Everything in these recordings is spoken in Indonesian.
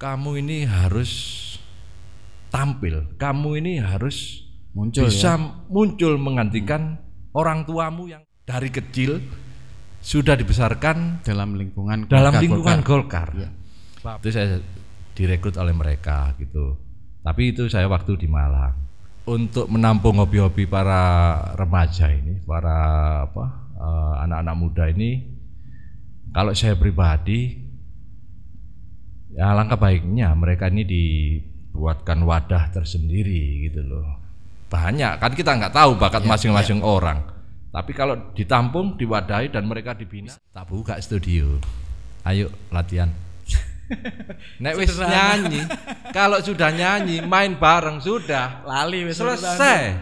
kamu ini harus tampil, kamu ini harus bisa muncul menggantikan orang tuamu yang dari kecil sudah dibesarkan dalam lingkungan Golkar. Ya. Itu saya direkrut oleh mereka gitu. Tapi itu saya waktu di Malang untuk menampung hobi-hobi para remaja ini, para anak-anak muda ini. Kalau saya pribadi, ya alangkah baiknya mereka ini dibuatkan wadah tersendiri gitu loh. Banyak kan kita nggak tahu bakat masing-masing orang. Tapi kalau ditampung, diwadahi dan mereka dibina, tak buka studio. Ayo latihan. Nek wis nyanyi, kalau sudah nyanyi, main bareng sudah lali wis selesai.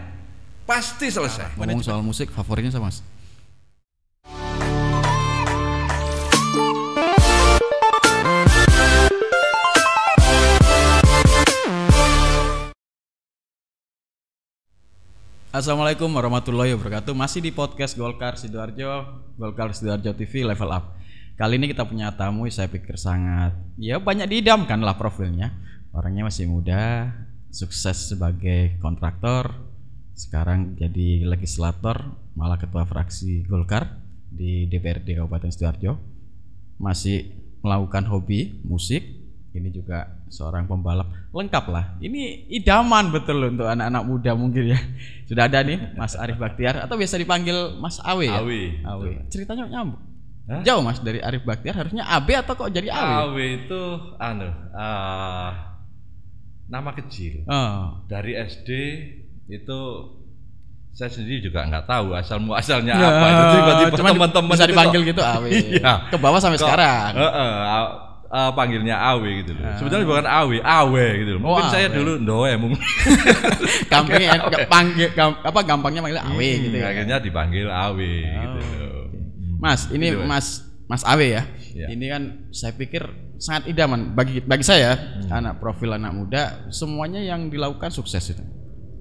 Pasti selesai. Ngomong soal musik, favoritnya sama Mas? Assalamualaikum warahmatullahi wabarakatuh. Masih di podcast Golkar Sidoarjo TV Level Up. Kali ini kita punya tamu, saya pikir sangat banyak diidamkan lah profilnya. Orangnya masih muda, sukses sebagai kontraktor, sekarang jadi legislator, malah ketua fraksi Golkar di DPRD Kabupaten Sidoarjo. Masih melakukan hobi musik, ini juga seorang pembalap, lengkap lah. Ini idaman betul untuk anak-anak muda mungkin ya. Sudah ada nih Mas Arif Bakhtiar, atau biasa dipanggil Mas Awe ya? Awe. Ceritanya nyambung. Hah? Jauh Mas dari Arif Bakhtiar, harusnya AB atau kok jadi Awe? Awe itu nama kecil. Dari SD itu saya sendiri juga nggak tahu asal muasalnya apa. Tiba-tiba teman-teman bisa dipanggil gitu Awe. Ke bawah sampai sekarang. Panggilnya Awe gitu loh. Sebetulnya bukan Awe gitu loh. Mungkin saya dulu Ndoe mungkin. Gampangnya manggil Awe gitu ya. Akhirnya dipanggil Awe gitu loh. Mas, ini gitu, Mas Awe ya. Ini kan saya pikir sangat idaman bagi saya, anak profil anak muda, semuanya yang dilakukan sukses itu.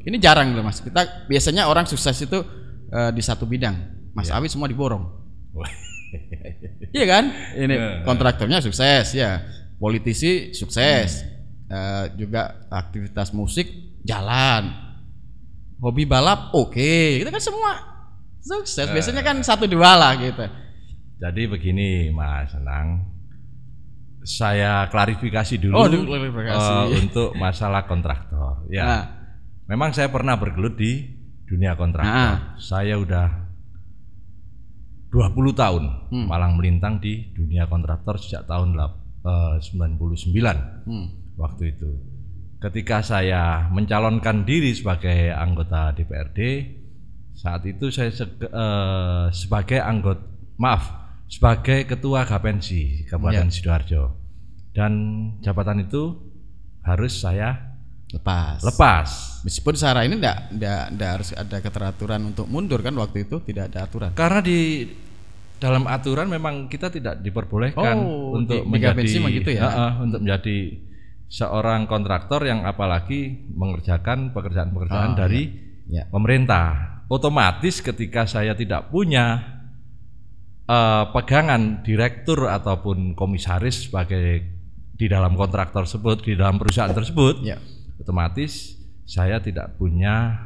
Ini jarang loh Mas. Kita biasanya orang sukses itu di satu bidang. Mas Awe semua diborong. Iya kan? Ini kontraktornya sukses ya, politisi sukses, juga aktivitas musik jalan, hobi balap oke. Itu kan semua sukses. Biasanya kan 1-2 lah gitu. Jadi begini Mas Senang, saya klarifikasi dulu untuk masalah kontraktor. Ya, memang saya pernah bergelut di dunia kontraktor. Saya udah 20 tahun malang melintang di dunia kontraktor sejak tahun 99 waktu itu. Ketika saya mencalonkan diri sebagai anggota DPRD, saat itu saya sebagai ketua Gapensi Kabupaten Sidoarjo, dan jabatan itu harus saya lepas. Meskipun secara ini tidak harus ada keteraturan untuk mundur kan, waktu itu tidak ada aturan. Karena di dalam aturan memang kita tidak diperbolehkan untuk menjadi gitu ya? Untuk menjadi seorang kontraktor yang apalagi mengerjakan pekerjaan-pekerjaan dari pemerintah. Otomatis ketika saya tidak punya pegangan direktur ataupun komisaris sebagai di dalam kontraktor tersebut, di dalam perusahaan tersebut, otomatis saya tidak punya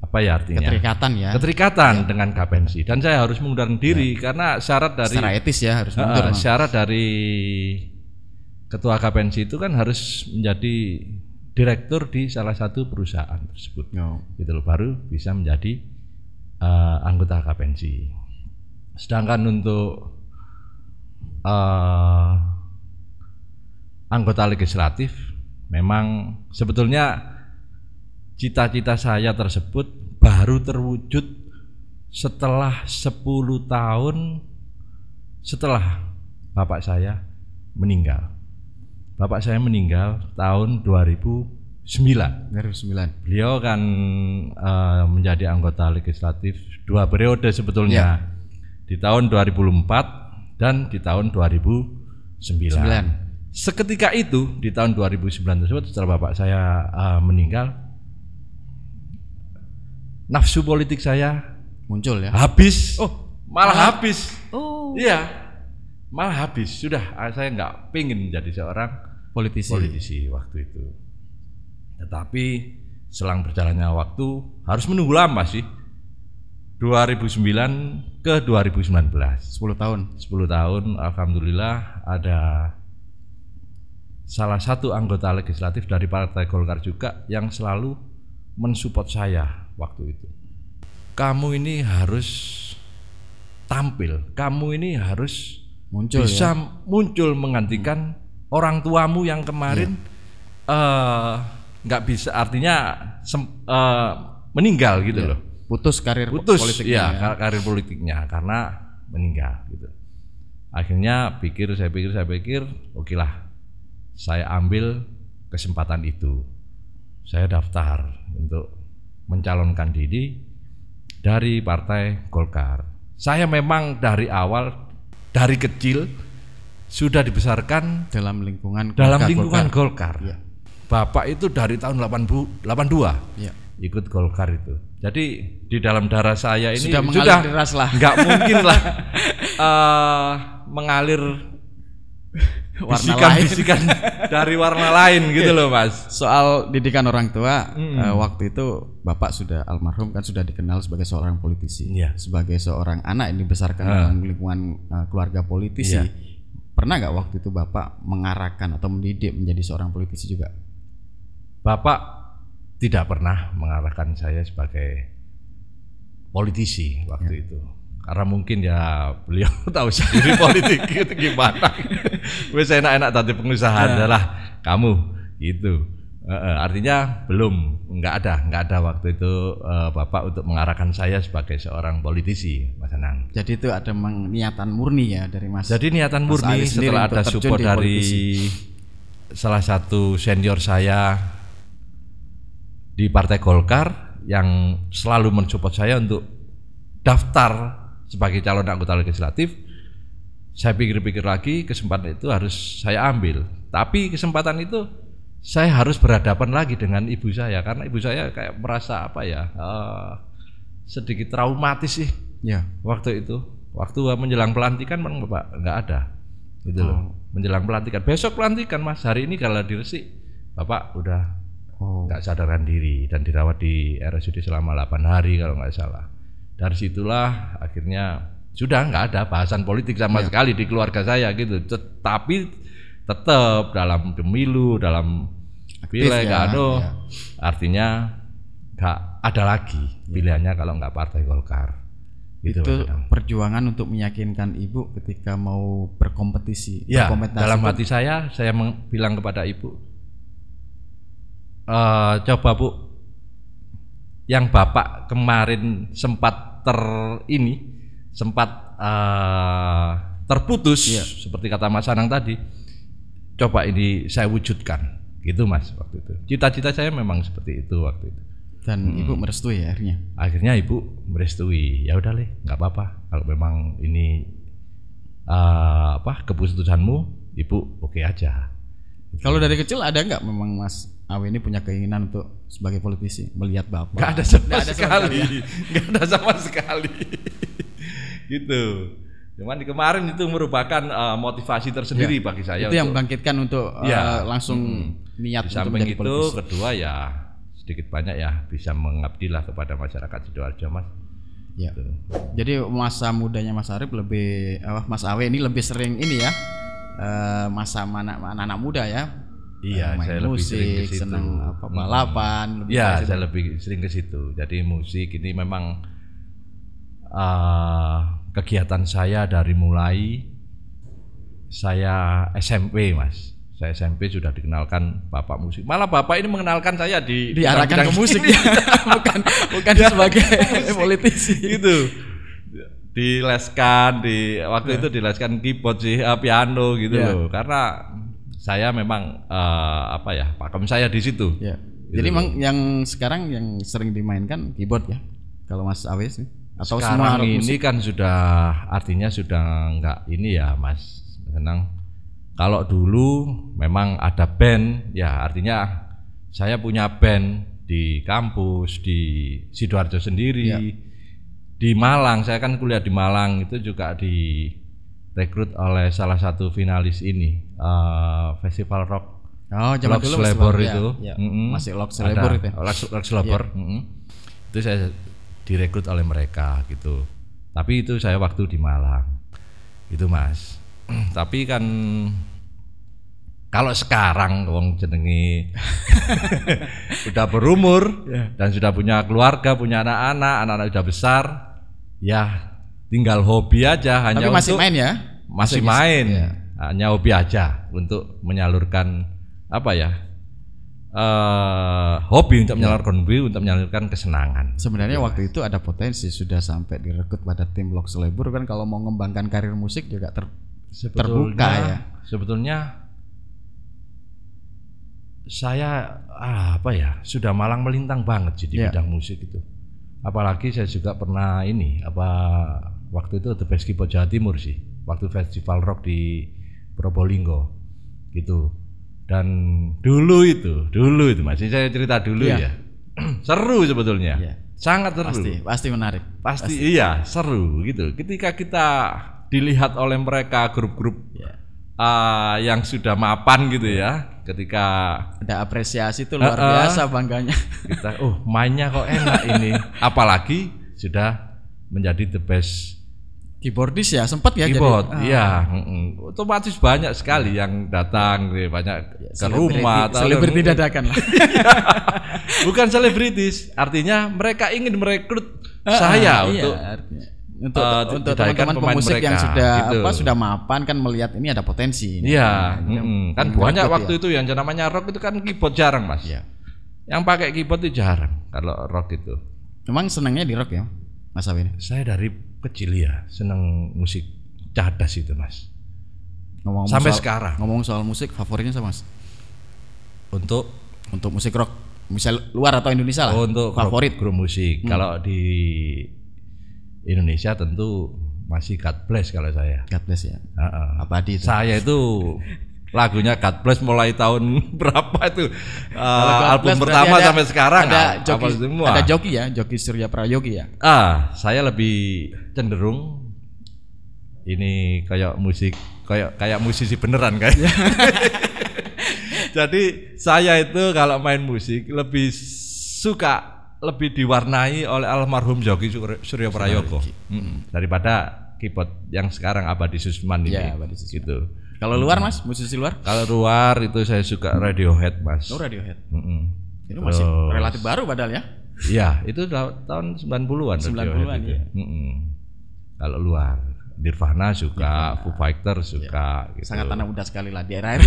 keterikatan dengan Gapensi, dan saya harus mengundurkan diri karena syarat dari secara etis ya harus mundur. Syarat dari ketua Gapensi itu kan harus menjadi direktur di salah satu perusahaan tersebut, gitu loh, baru bisa menjadi anggota Gapensi. Sedangkan untuk anggota legislatif, memang sebetulnya cita-cita saya tersebut baru terwujud setelah 10 tahun setelah bapak saya meninggal. Bapak saya meninggal tahun 2009. Beliau kan menjadi anggota legislatif 2 periode sebetulnya, di tahun 2004 dan di tahun 2009. Seketika itu di tahun 2009 tersebut, setelah bapak saya meninggal, nafsu politik saya muncul ya. Habis. Habis. Iya. malah habis. Sudah, saya nggak pengen menjadi seorang politisi waktu itu. Tetapi selang berjalannya waktu, harus menunggu lama sih. 2009 ke 2019. 10 tahun. 10 tahun, alhamdulillah ada salah satu anggota legislatif dari Partai Golkar juga yang selalu mensupport saya waktu itu. Kamu ini harus tampil, kamu ini harus bisa muncul menggantikan orang tuamu yang kemarin nggak bisa, artinya meninggal gitu loh. Putus politiknya. Iya, karir politiknya karena meninggal gitu. Akhirnya saya pikir, oke lah, saya ambil kesempatan itu. Saya daftar untuk mencalonkan diri dari Partai Golkar. Saya memang dari awal, dari kecil sudah dibesarkan dalam lingkungan Golkar. Ya. Bapak itu dari tahun 82 ya. Ikut Golkar itu. Jadi di dalam darah saya ini sudah nggak mungkin lah mengalir bisikan dari warna lain gitu loh Mas. Soal didikan orang tua, waktu itu Bapak sudah almarhum kan, sudah dikenal sebagai seorang politisi, sebagai seorang anak yang dibesarkan dalam lingkungan keluarga politisi. Pernah nggak waktu itu Bapak mengarahkan atau mendidik menjadi seorang politisi juga? Bapak tidak pernah mengarahkan saya sebagai politisi waktu itu, karena mungkin ya beliau tahu sendiri politik itu gimana. Wes enak-enak tadi pengusaha adalah kamu gitu. Artinya nggak ada waktu itu Bapak untuk mengarahkan saya sebagai seorang politisi, Mas Anang. Jadi itu ada niatan murni ya dari Mas. Jadi niatan murni setelah ada support dari salah satu senior saya di Partai Golkar yang selalu mensupport saya untuk daftar sebagai calon anggota legislatif. Saya pikir-pikir lagi, kesempatan itu harus saya ambil. Tapi kesempatan itu saya harus berhadapan lagi dengan ibu saya, karena ibu saya kayak merasa sedikit traumatis sih. Ya, waktu itu, waktu menjelang pelantikan Bapak nggak ada, gitu loh. Menjelang pelantikan, besok pelantikan Mas, hari ini kalau diresik, Bapak udah nggak sadarkan diri dan dirawat di RSUD selama 8 hari kalau nggak salah. Dari situlah akhirnya sudah nggak ada bahasan politik sama sekali di keluarga saya gitu. Tetapi tetap dalam pemilu, dalam pileg, artinya nggak ada lagi pilihannya kalau nggak Partai Golkar. Gitu, itu perjuangan untuk meyakinkan ibu ketika mau berkompetisi. Ya, dalam hati saya bilang kepada ibu, coba Bu, yang Bapak kemarin sempat terputus, seperti kata Mas Anang tadi, coba ini saya wujudkan, gitu Mas waktu itu. Cita-cita saya memang seperti itu waktu itu. Dan ibu merestui ya akhirnya. Akhirnya ibu merestui, ya udah nggak apa-apa kalau memang ini keputusanmu, ibu oke aja. Kalau dari kecil ada nggak memang Mas Awe ini punya keinginan untuk sebagai politisi, melihat Bapak? Nggak ada sama sekali. Nggak ada sama sekali. Gitu. Cuman kemarin itu merupakan motivasi tersendiri bagi saya. Itu yang membangkitkan untuk langsung niat di untuk menjadi itu politisi. Kedua ya sedikit banyak ya bisa mengabdilah kepada masyarakat Sidoarjo Mas. Ya. Gitu. Jadi masa mudanya Mas Arif Mas Awe ini lebih sering ini ya. Masa anak-anak muda ya. Iya, main saya musik, lebih sering ke situ. Senang balapan. Iya, saya lebih sering ke situ. Jadi musik ini memang kegiatan saya dari mulai saya SMP Mas. Saya SMP sudah dikenalkan Bapak musik. Malah Bapak ini mengenalkan saya diarahkan ke musik ya. bukan sebagai politisi gitu. Dileskan waktu itu dileskan keyboard sih, piano gitu loh. Karena saya memang pakem saya di situ. Ya. Gitu. Jadi memang yang sekarang yang sering dimainkan keyboard ya, kalau Mas Awe sih? Atau sekarang semua ini kan sudah artinya sudah enggak ini ya Mas Senang. Kalau dulu memang ada band, ya artinya saya punya band di kampus di Sidoarjo sendiri. Ya. Di Malang, saya kan kuliah di Malang, itu juga di rekrut oleh salah satu finalis ini festival rock. Oh, zaman dulu Labor itu. Ya. Masih Lux Labor itu. Lux Labor. Itu saya direkrut oleh mereka gitu. Tapi itu saya waktu di Malang. Itu Mas. Tapi kan kalau sekarang wong jenenge udah berumur dan sudah punya keluarga, punya anak-anak udah besar, ya tinggal hobi aja. Hanya tapi masih untuk, main ya? Masih main, ya. Hanya hobi aja untuk menyalurkan apa ya? Hobi untuk menyalurkan hobi, untuk menyalurkan kesenangan. Sebenarnya waktu itu ada potensi sudah sampai direkrut pada tim Lux Labor kan, kalau mau mengembangkan karir musik juga terbuka ya. Sebetulnya saya sudah malang melintang banget sih di bidang musik itu. Apalagi saya juga pernah waktu itu The Best Keyboard Jawa Timur sih, waktu festival rock di Probolinggo gitu. Dan dulu itu masih saya cerita dulu ya. Seru sebetulnya. Sangat seru. Pasti menarik. Pasti. Iya, seru gitu. Ketika kita dilihat oleh mereka grup-grup yang sudah mapan gitu ya, ketika ada apresiasi itu luar biasa bangganya. Kita mainnya kok enak ini, apalagi sudah menjadi the best keyboardis ya, sempat ya keyboard, jadi. Otomatis banyak sekali yang datang, banyak ke rumah. Selebriti dadakan lah. Bukan selebritis, artinya mereka ingin merekrut saya untuk teman-teman pemusik yang sudah gitu. Sudah mapan kan melihat ini ada potensi. Iya, kan banyak waktu itu yang namanya rock itu kan keyboard jarang Mas. Iya. Yang pakai keyboard itu jarang kalau rock itu. Memang senangnya di rock ya, Mas Awin? Saya dari kecil ya senang musik cadas itu Mas. Sampai sekarang. Ngomong soal musik, favoritnya sama Mas? Untuk musik rock, misal luar atau Indonesia lah. Untuk favorit grup musik. Kalau di Indonesia tentu masih God Bless kalau saya. God Bless ya. Abadi itu. Saya itu lagunya God Bless mulai tahun berapa itu album pertama sampai sekarang. Ada Joki Surya Prayogi ya. Saya lebih cenderung ini kayak musisi beneran kayaknya. Jadi saya itu kalau main musik lebih suka diwarnai oleh almarhum Joki Surya Prayogo daripada keyboard yang sekarang Abadi Susman ini. Gitu. Kalau luar Mas, musisi luar? Kalau luar itu saya suka Radiohead Mas. Radiohead. Itu masih relatif baru padahal ya? Iya, itu tahun 90-an. 90-an ya. Kalau luar Nirvana suka, Foo Fighter suka gitu. Sangat anak muda sekali lah di era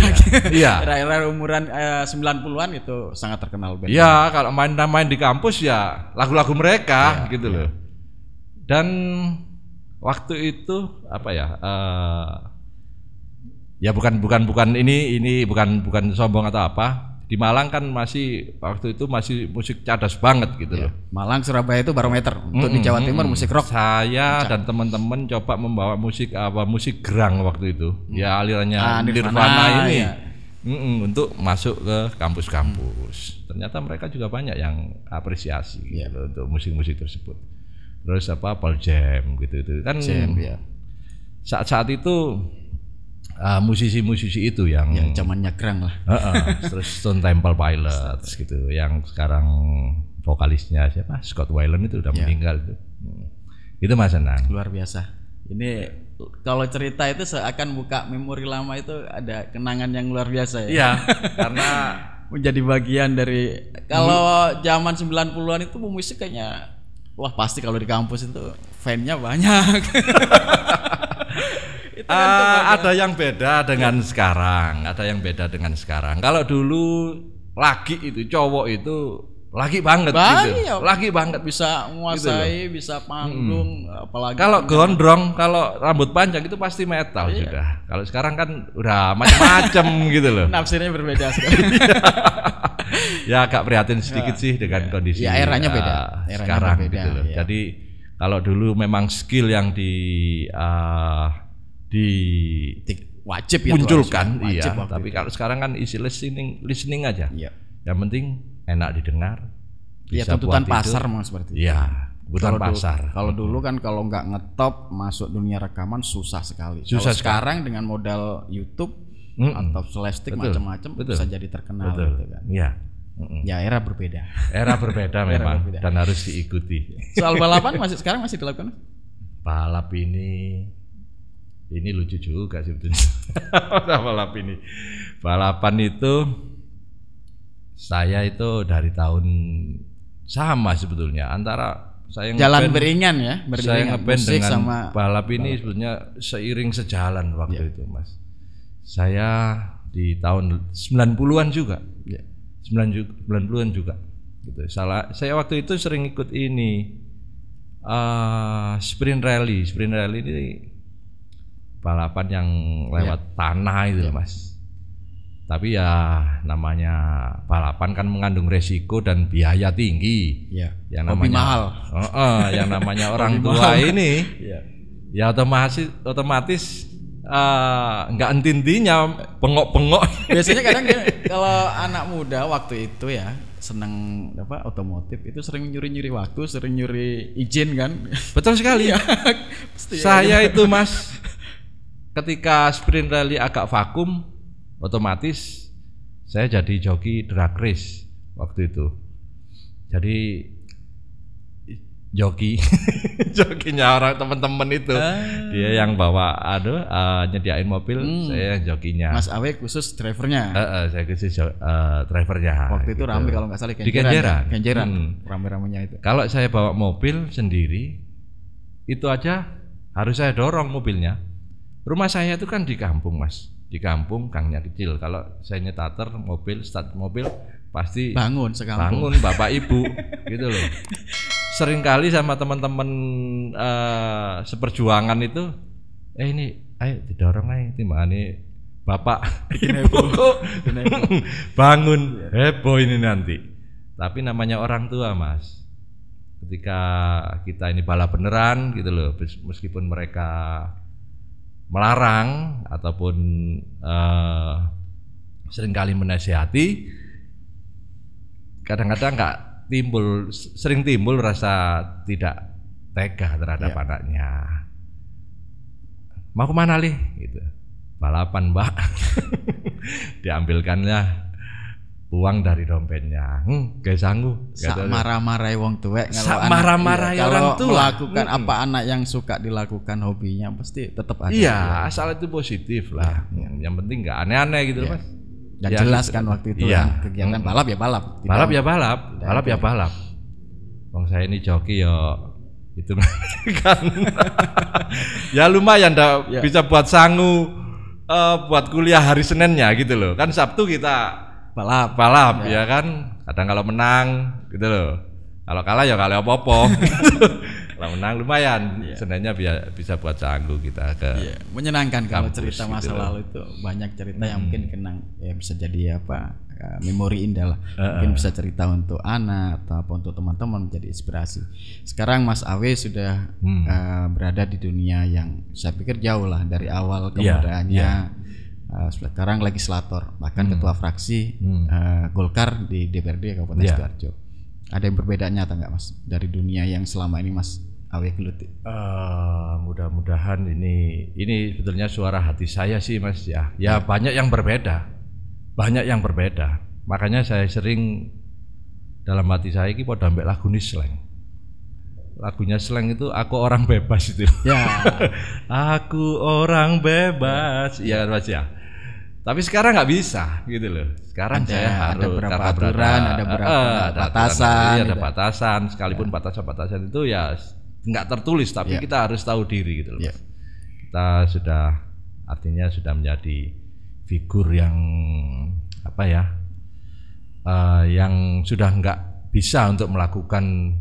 umuran 90-an itu sangat terkenal band. Iya, kalau main di kampus ya lagu-lagu mereka gitu loh. Dan waktu itu bukan ini bukan sombong atau apa. Di Malang kan waktu itu masih musik cadas banget gitu loh. Malang, Surabaya itu barometer untuk di Jawa Timur musik rock. Saya dan teman-teman coba membawa musik gerang waktu itu. Ya alirannya Nirvana ini. Untuk masuk ke kampus-kampus. Ternyata mereka juga banyak yang apresiasi gitu, untuk musik-musik tersebut. Terus Pearl Jam gitu kan. Saat itu musisi-musisi itu yang zamannya kerang lah. Terus Stone Temple Pilots gitu, yang sekarang vokalisnya siapa? Scott Weiland itu udah meninggal itu. Itu Mas Senang. Luar biasa. Ini kalau cerita itu seakan buka memori lama, itu ada kenangan yang luar biasa ya. Iya, karena menjadi bagian dari kalau zaman 90-an itu pemusik kayaknya pasti kalau di kampus itu fan-nya banyak. Ada yang beda dengan sekarang. Kalau dulu laki itu cowok itu laki banget gitu. Laki banget bisa menguasai, gitu bisa panggung, apalagi kalau gondrong, kalau rambut panjang itu pasti metal sudah. Kalau sekarang kan udah macam-macam gitu loh. Nafsirnya berbeda sekali. Ya agak prihatin sedikit sih dengan kondisi. Ya eranya beda. Sekarang beda, gitu loh. Jadi kalau dulu memang skill yang wajib ya, munculkan, tapi kalau sekarang kan isi listening aja. Yang penting enak didengar. Iya, tuntutan pasar memang seperti itu. Iya, kebutuhan pasar. Kalau dulu kan kalau nggak ngetop masuk dunia rekaman susah sekali. Susah Kalau sekarang dengan modal YouTube atau slapstick macam-macam bisa jadi terkenal gitu kan. Iya. Ya era berbeda. Era berbeda memang dan harus diikuti. Soal balapan sekarang masih dilakukan? Balap ini lucu juga sebetulnya. Balap ini. Balapan itu saya itu dari tahun sama sebetulnya antara saya jalan beringan ya, saya ngeband dengan sama balap ini sebetulnya seiring sejalan waktu itu Mas. Saya di tahun 90-an juga. 90-an juga gitu. Saya waktu itu sering ikut ini sprint rally ini balapan yang lewat tanah itu Mas. Tapi ya namanya balapan kan mengandung resiko dan biaya tinggi. Yang namanya mahal. Yang namanya orang tua ini ya otomatis nggak entinya bengok-bengok. Biasanya kadang kalau anak muda waktu itu ya seneng otomotif itu sering nyuri waktu, sering nyuri izin kan. Betul sekali. Saya itu Mas ketika sprint rally agak vakum otomatis saya jadi joki drag race waktu itu. Jadi jokinya orang teman-teman itu. Dia yang bawa nyediain mobil, saya yang jokinya. Mas Awe khusus drivernya. Saya khusus drivernya. Waktu itu ramai kalau nggak salah di Kenjeran. Rame-ramenya itu. Kalau saya bawa mobil sendiri itu aja harus saya dorong mobilnya. Rumah saya itu kan di kampung Mas. Di kampung gangnya kecil. Kalau saya nyetater start mobil pasti bangun bapak ibu gitu loh. Sering kali sama teman-teman seperjuangan itu ini ayo didorong aja timbangane bapak bikin heboh. Bangun heboh ini nanti. Tapi namanya orang tua Mas. Ketika kita ini balap beneran gitu loh, meskipun mereka melarang ataupun seringkali menasihati, kadang-kadang sering timbul rasa tidak tega terhadap anaknya. Mau kemana Lih? Gitu. Balapan Mbak. Diambilkannya uang dari dompetnya. Gak sanggup. Sak marah-marahi wong tuwek orang tua. Melakukan apa anak yang suka dilakukan hobinya pasti tetap ada. Iya, asal itu positif lah. Yang penting nggak aneh-aneh gitu Mas. Dan jelas kan waktu itu kegiatan balap ya balap. Balap ya balap. Wong saya ini joki ya itu kan. Ya lumayan bisa buat sangu buat kuliah hari Seninnya gitu loh. Kan Sabtu kita balap ya kan, kadang kalau menang gitu loh, kalau kalah ya kalau apa-apa. Kalau menang lumayan, Seninnya bisa buat canggu kita ke menyenangkan kalau kampus, cerita masa gitu lalu itu banyak cerita yang mungkin kenang ya bisa jadi memori indah lah. Mungkin bisa cerita untuk anak atau untuk teman-teman menjadi inspirasi. Sekarang Mas Awe sudah berada di dunia yang saya pikir jauh lah dari awal kemudaannya. Sekarang legislator, bahkan ketua fraksi Golkar di DPRD Kabupaten Sidoarjo. Ada yang berbeda nyata nggak Mas dari dunia yang selama ini Mas Awe geluti? Mudah-mudahan ini sebetulnya suara hati saya sih Mas ya. Ya banyak yang berbeda, Makanya saya sering dalam hati saya ini pada ambek lagu nih slang. Lagunya slang itu aku orang bebas itu. Ya. Aku orang bebas. Iya Mas ya. Tapi sekarang nggak bisa gitu loh. Sekarang saya harus ada beberapa aturan, ada beberapa batasan. Ada batasan, sekalipun batasan itu ya nggak tertulis, tapi kita harus tahu diri gitu loh. Kita artinya sudah menjadi figur yang yang sudah nggak bisa untuk melakukan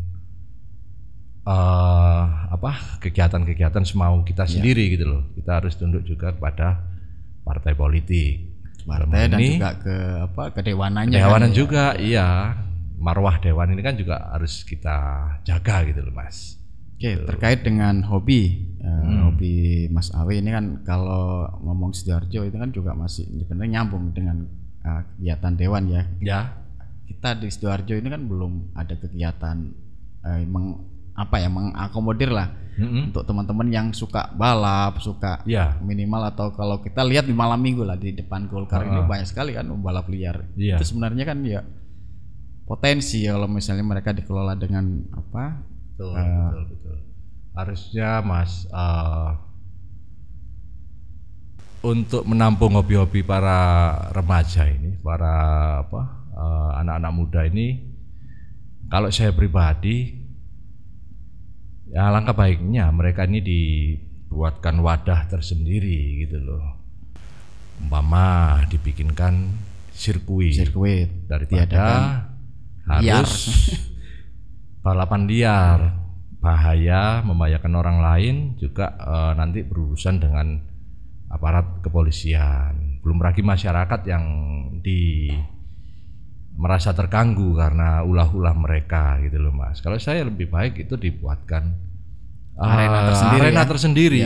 kegiatan-kegiatan semau kita sendiri gitu loh. Kita harus tunduk juga kepada partai politik, dan juga kedewanannya. Kedewanan juga, iya. Marwah dewan ini kan juga harus kita jaga gitu loh Mas. Oke, terkait dengan hobi Mas Awe ini kan kalau ngomong Sidoarjo itu kan juga masih sebenarnya nyambung dengan kegiatan dewan ya. Ya. Kita di Sidoarjo ini kan belum ada kegiatan mengakomodir lah untuk teman-teman yang suka balap, suka minimal, atau kalau kita lihat di malam minggu lah di depan Golkar ini banyak sekali kan balap liar. Itu sebenarnya kan ya potensi ya kalau misalnya mereka dikelola dengan apa? Betul. Harusnya Mas untuk menampung hobi-hobi para remaja ini, para anak-anak muda ini, kalau saya pribadi ya langkah baiknya mereka ini dibuatkan wadah tersendiri gitu loh. Umpama dibikinkan sirkuit daripada harus balapan liar, bahaya, membahayakan orang lain, juga nanti berurusan dengan aparat kepolisian. Belum lagi masyarakat yang merasa terganggu karena ulah-ulah mereka gitu loh Mas. Kalau saya lebih baik itu dibuatkan arena tersendiri.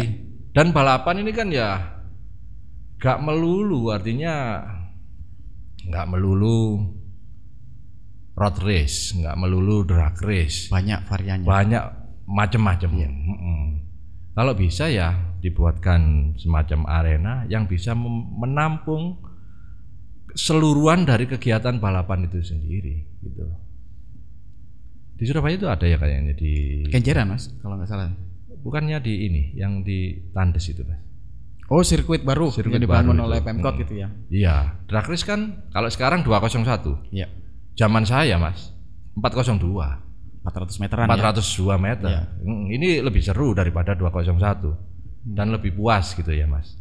Dan balapan ini kan ya gak melulu, artinya gak melulu road race, nggak melulu drag race, banyak variannya, banyak macam-macam. Kalau bisa ya dibuatkan semacam arena yang bisa menampung seluruhan dari kegiatan balapan itu sendiri, gitu. Di Surabaya itu ada ya kayaknya di Kenjeran Mas, kalau nggak salah. Bukannya di ini, yang di Tandes itu Mas. Oh, sirkuit baru yang dibangun oleh Pemkot gitu ya? Iya, drag race kan kalau sekarang 201. Iya. Zaman saya Mas 402. 400 meteran 402 meter. Ya. Ini lebih seru daripada 201 dan lebih puas gitu ya Mas.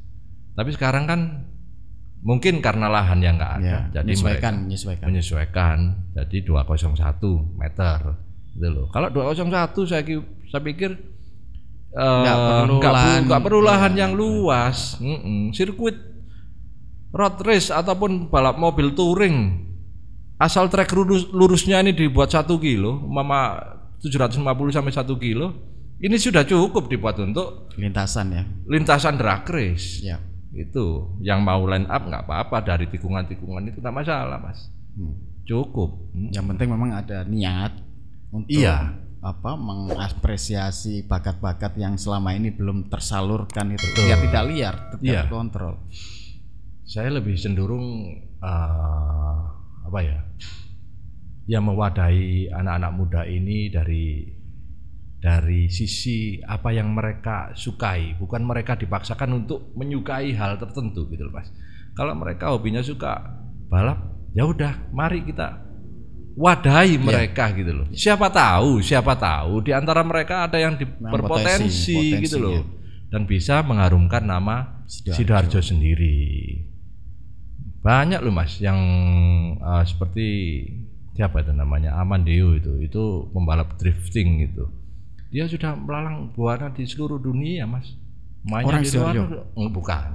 Tapi sekarang kan mungkin karena lahan yang nggak ada, jadi menyesuaikan. Jadi 201 meter gitu loh. Kalau 201 saya pikir nggak perlu lahan yang luas. Sirkuit road race ataupun balap mobil touring, asal trek lurusnya ini dibuat 1 kilo, mama 750 sampai 1 kilo, ini sudah cukup dibuat untuk lintasan drag race. Ya. Itu yang mau line up nggak apa-apa, dari tikungan-tikungan itu nggak masalah Mas. Cukup. Yang penting memang ada niat untuk mengapresiasi bakat-bakat yang selama ini belum tersalurkan itu. Biar tidak liar, tidak terkontrol. Saya lebih cenderung yang mewadahi anak-anak muda ini dari sisi apa yang mereka sukai, bukan mereka dipaksakan untuk menyukai hal tertentu gitu loh Mas. Kalau mereka hobinya suka balap, ya udah, mari kita wadahi mereka gitu loh. Siapa tahu di antara mereka ada yang berpotensi gitu loh, dan bisa mengharumkan nama Sidoarjo sendiri. Banyak loh Mas yang seperti siapa itu namanya, Amandeo itu pembalap drifting gitu. Dia sudah melalang buana di seluruh dunia Mas. Orang Sidoarjo? Bukan,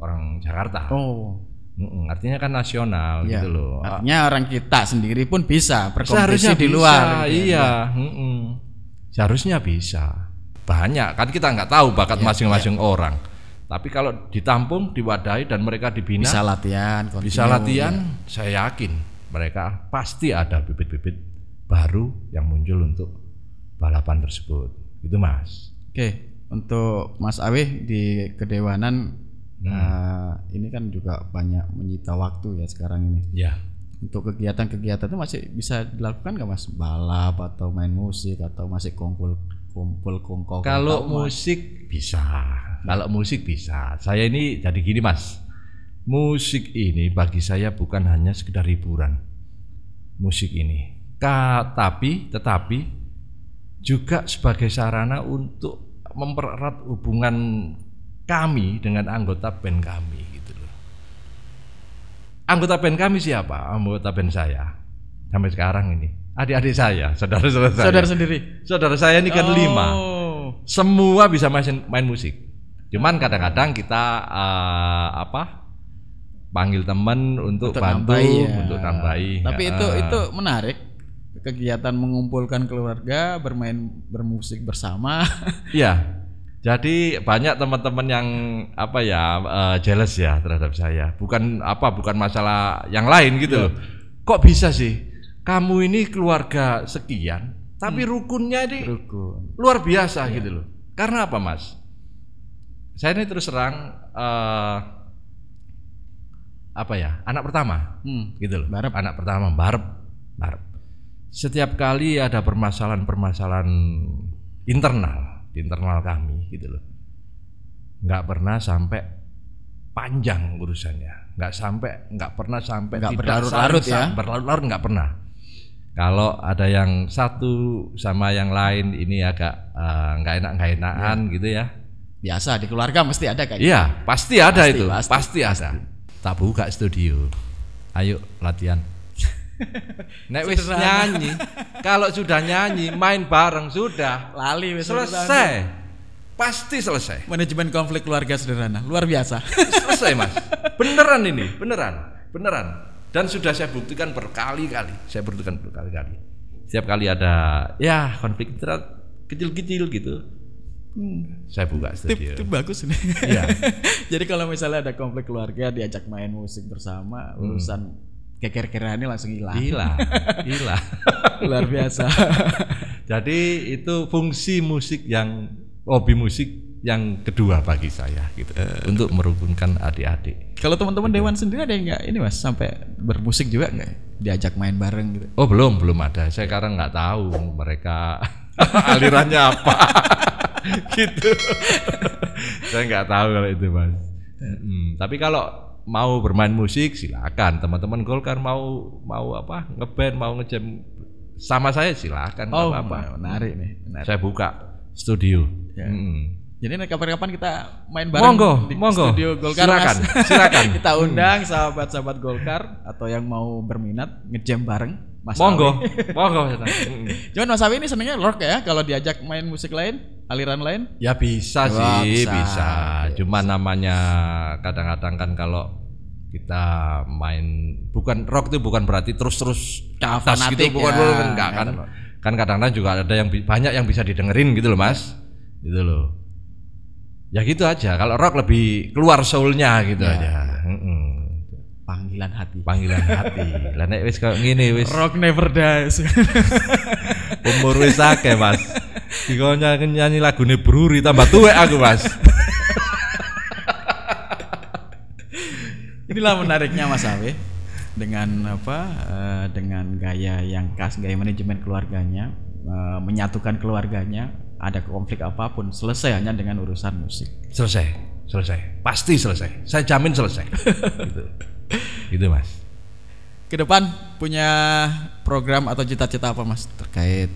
orang Jakarta. Artinya kan nasional gitu loh. Artinya orang kita sendiri pun bisa berkompetisi di luar. Seharusnya bisa. Banyak kan, kita nggak tahu bakat masing-masing orang. Tapi kalau ditampung, diwadahi, dan mereka dibina, bisa latihan, saya yakin mereka pasti ada bibit-bibit baru yang muncul untuk balapan tersebut. Itu Mas. Oke, untuk Mas Awe di Kedewanan, ini kan juga banyak menyita waktu ya sekarang ini. Ya. Untuk kegiatan-kegiatan itu masih bisa dilakukan nggak Mas? Balap atau main musik atau masih kumpul kongko? Kalau musik bisa. Kalau musik bisa. Saya ini jadi gini Mas. Musik ini bagi saya bukan hanya sekedar hiburan. Musik ini. Tetapi juga sebagai sarana untuk mempererat hubungan kami dengan anggota band kami gitu loh. Anggota band kami siapa? Anggota band saya sampai sekarang ini adik-adik saya, saudara-saudara saya. Saudara sendiri. Saudara saya ini kan 5. Semua bisa main musik. Cuman kadang-kadang kita panggil teman untuk bantu, untuk nambahi. Tapi itu menarik. Kegiatan mengumpulkan keluarga, bermusik bersama. Iya. Jadi banyak teman-teman yang jealous ya terhadap saya. Bukan masalah yang lain gitu loh. Kok bisa sih kamu ini keluarga sekian Tapi rukunnya ini Rukun. luar biasa gitu loh. Karena apa Mas? Saya ini terus terang anak pertama gitu loh. Anak pertama barep. Setiap kali ada permasalahan internal di internal kami gitu loh, nggak pernah sampai panjang urusannya, nggak pernah sampai Nggak tidak berlarut-larut ya? berlarut-larut nggak pernah. Kalau ada yang satu sama yang lain ini agak nggak enakan gitu ya. Biasa di keluarga mesti ada kayak gitu. Iya, pasti ada itu. Pasti. Pasti ada. Tak buka studio. Ayo latihan. Nek wis nyanyi, kalau sudah nyanyi, main bareng sudah Lali wis selesai. Pasti selesai. Manajemen konflik keluarga sederhana, luar biasa. Selesai, Mas. Beneran ini, beneran. Dan sudah saya buktikan berkali-kali. Setiap kali ada ya konflik kecil-kecil gitu. Saya buka studio. Tip bagus ini. Iya. Jadi kalau misalnya ada konflik keluarga diajak main musik bersama, urusan keker-kerannya langsung hilang. Hilang. Luar biasa. Jadi itu fungsi hobi musik yang kedua bagi saya gitu. Untuk merukunkan adik-adik. Kalau teman-teman Dewan sendiri ada yang nggak ini Mas sampai bermusik juga nggak? Diajak main bareng gitu? Oh belum ada. Saya sekarang nggak tahu mereka alirannya apa. Gitu. Saya nggak tahu kalau itu Mas. Tapi kalau mau bermain musik silakan, teman-teman Golkar mau ngeband, mau ngejam sama saya silakan, nggak apa-apa. Menarik nih. Saya buka studio. Ya. Jadi kapan-kapan kita main bareng di studio Golkar. Silakan. Kita undang sahabat-sahabat Golkar atau yang mau berminat ngejam bareng. Mas Monggo. Cuman Mas Awi ini senengnya rock ya, kalau diajak main musik lain, aliran lain? Ya bisa sih, bisa. Cuma namanya kadang-kadang kan kalau kita main rock itu bukan berarti terus tas gitu, bukan enggak kan. Kan kadang-kadang juga ada yang banyak yang bisa didengerin gitu loh Mas. Gitu loh. Ya gitu aja. Kalau rock lebih keluar soulnya gitu aja. Panggilan hati. Lah nek wis kaya ngene wis Rock never dies. umur wis akeh Mas. Dikon nyanyi lagune Bruri tambah tuwek aku Mas. Inilah menariknya Mas Awe dengan dengan gaya yang khas, gaya manajemen keluarganya, menyatukan keluarganya, ada konflik apapun selesai hanya dengan urusan musik. Selesai. Pasti selesai. Saya jamin selesai. Gitu Mas. Ke depan punya program atau cita-cita apa Mas terkait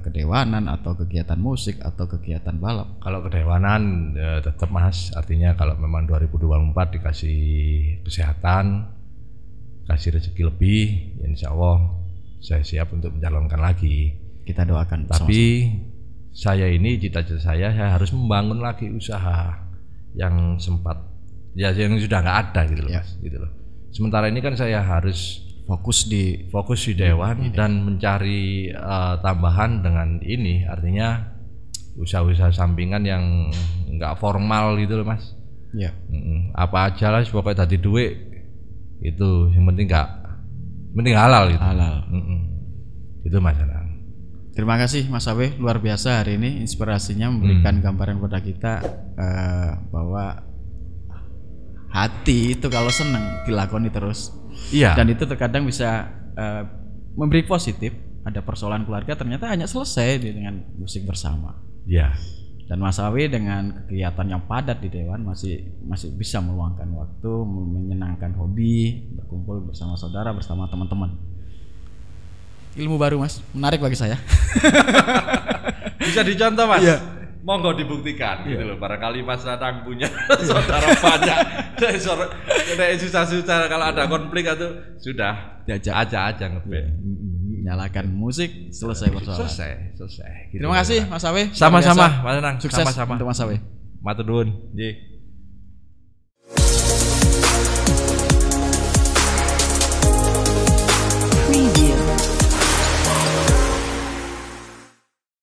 kedewanan atau kegiatan musik atau kegiatan balap? Kalau kedewanan tetap Mas, artinya kalau memang 2024 dikasih kesehatan, kasih rezeki lebih, ya insya Allah saya siap untuk mencalonkan lagi. Kita doakan. Tapi saya ini cita-cita saya harus membangun lagi usaha yang sempat yang sudah nggak ada gitu loh Mas, gitu loh. Sementara ini kan saya harus fokus di Dewan dan mencari tambahan dengan ini, artinya usaha-usaha sampingan yang nggak formal gitu loh Mas. Iya. Apa aja lah pokoknya tadi duit itu yang penting halal gitu. Halal. Itu Mas Anang. Terima kasih Mas Awe, luar biasa hari ini inspirasinya memberikan gambaran pada kita bahwa hati itu kalau seneng dilakoni terus. Iya. Dan itu terkadang bisa memberi positif. Ada persoalan keluarga ternyata hanya selesai dengan musik bersama. Iya. Dan Mas Awi dengan kegiatan yang padat di Dewan masih bisa meluangkan waktu, menyenangkan hobi, berkumpul bersama saudara, bersama teman-teman. Ilmu baru Mas, menarik bagi saya. Bisa dicontoh Mas. Iya. Monggo dibuktikan gitu loh. Barangkali Mas Anang punya saudara banyak. Susah-susah kalau ada konflik atau sudah diajak aja ngeband. Nyalakan musik, selesai persoalan. Selesai. Gitu. Terima kasih Mas Awe. Sama-sama Mas Anang. Sukses sama-sama untuk Mas Awe. Matur nuwun. Nggih.